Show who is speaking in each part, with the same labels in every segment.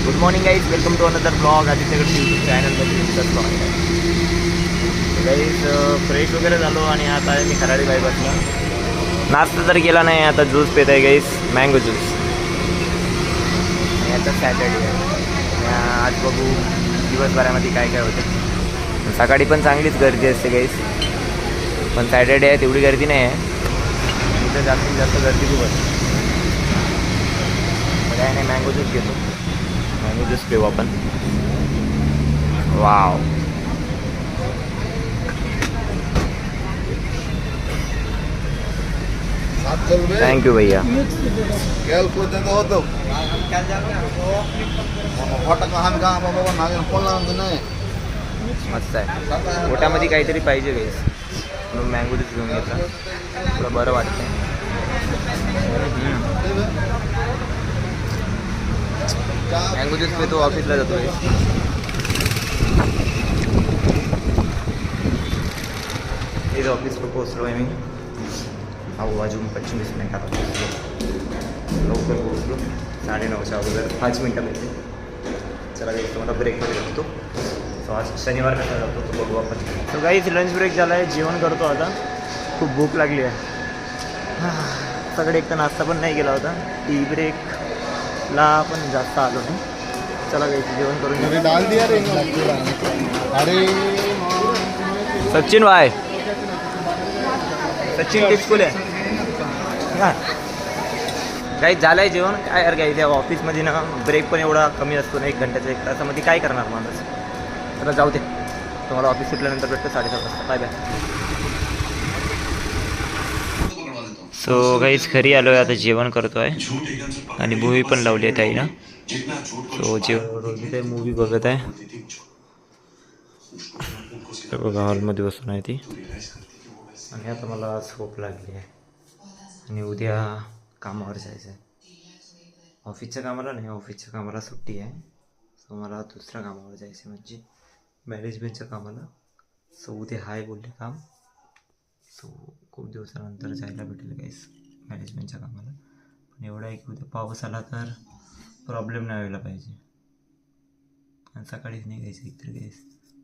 Speaker 1: Good morning guys, welcome to another blog Adityagad YouTube चॅनलमध्ये तुमचं blog आहे गाईज. फ्रेश वगैरे झालो आणि आता आहे मी खराडी बायपासला. नाश्ता तर केला नाही, आता ज्यूस पित आहे गाईज, मँगो ज्यूस. आणि आता सॅटर्डे आहे, आज बघू दिवसभरामध्ये काय काय होतं. सकाळी पण चांगलीच गर्दी असते गाईज, पण सॅटर्डे आहे तेवढी गर्दी नाही आहे. इथं जास्तीत जास्त गर्दी खूप असते. काय नाही, मँगो ज्यूस घेतो, मँगो ज्यूस पिऊ आपण. वाव, थँक्यू भैया. मस्त आहे, पोटामध्ये काहीतरी पाहिजे गाईस, म्हणून मँगो ज्यूस घेऊन घेतला, थोडं बरं वाटतं. मँगो ज्यूस पितो, ऑफिसला जातो. इथं ऑफिसला पोहोचलो आहे मी. अजून 25 मिनिटात पोहोचलो, लवकर पोहोचलो. 9:30च्या अगोदर 5 मिनटं मिळते. चला गाईस, तुम्हाला ब्रेकमध्ये जातो. सो आज शनिवार कसा जातो तो बघू आपण. सो गाईस, लंच ब्रेक झाला आहे, जेवण करतो आता. खूप भूक लागली आहे. सगळे एक तर नाश्ता पण नाही केला होता. टी ब्रेकला पण जास्त आलो नाही. चला गाईस, जेवण करून सचिन भाई, सचिन टिचकुले काही झालं आहे जेवण. काय यार काही त्या ऑफिसमध्ये ना ब्रेक पण एवढा कमी असतो ना, 1 घंट्याचा 1 तासामध्ये काय करणार माणूस. तर जाऊ दे, तुम्हाला ऑफिस सुटल्यानंतर भेटतो 7:30 वाजता. Bye bye. सो गाईज, घरी आलो आहे, आता जेवण करतो आहे आणि मूवी पण लावली आहे ताईनं. सो रोजी ते मूवी बघत आहे. बघा, हॉलमध्ये बसून आहे ती. आणि आता मला झोप लागली आहे आणि उद्या कामावर जायचं आहे. ऑफिसच्या कामाला नाही, ऑफिसच्या कामाला सुट्टी आहे. सो मला दुसऱ्या कामावर जायचं आहे, म्हणजे मॅनेजमेंटच्या कामाला. सो उद्या हाय बोलले काम. सो खूप दिवसानंतर जायला भेटेल गाईस मॅनेजमेंटच्या कामाला. पण एवढं आहे की उद्या पाऊस आला तर प्रॉब्लेम नाही व्हायला पाहिजे. आणि सकाळीच निघायचं एकतर गाईस,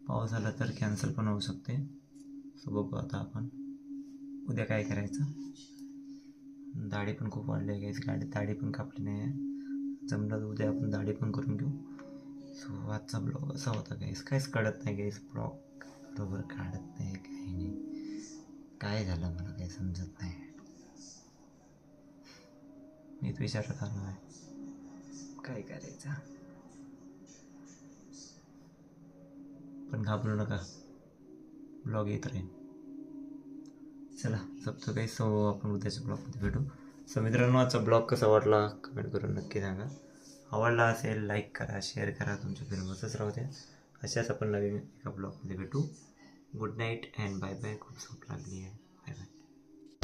Speaker 1: पाऊस आला तर कॅन्सल पण होऊ शकते. सो बघू आता आपण उद्या काय करायचं. दाढी पण खूप वाढली आहे गाईस, दाढी पण कापली नाही आहे. जमलं तर उद्या आपण दाढी पण करून घेऊ. सो आजचा ब्लॉग असा होता गाईस. काहीच कळत नाही गाईस, ब्लॉग बरोबर काढत नाही, काही नाही. काय झालं मला काही समजत नाही. मीच विचारत आलो आहे काय करायचं. पण घाबरू नका, ब्लॉग येत राहील. चला सबतो काही. सो आपण उद्याच्या ब्लॉगमध्ये भेटू. सो मित्रांनो, आजचा ब्लॉग कसा वाटला कमेंट करून नक्की सांगा. आवडला असेल लाईक करा, शेअर करा, तुमच्या फिल्मच राहू द्या. अशाच आपण नवीन एका ब्लॉगमध्ये भेटू. Good night and bye bye. खूप झोप लागली आहे.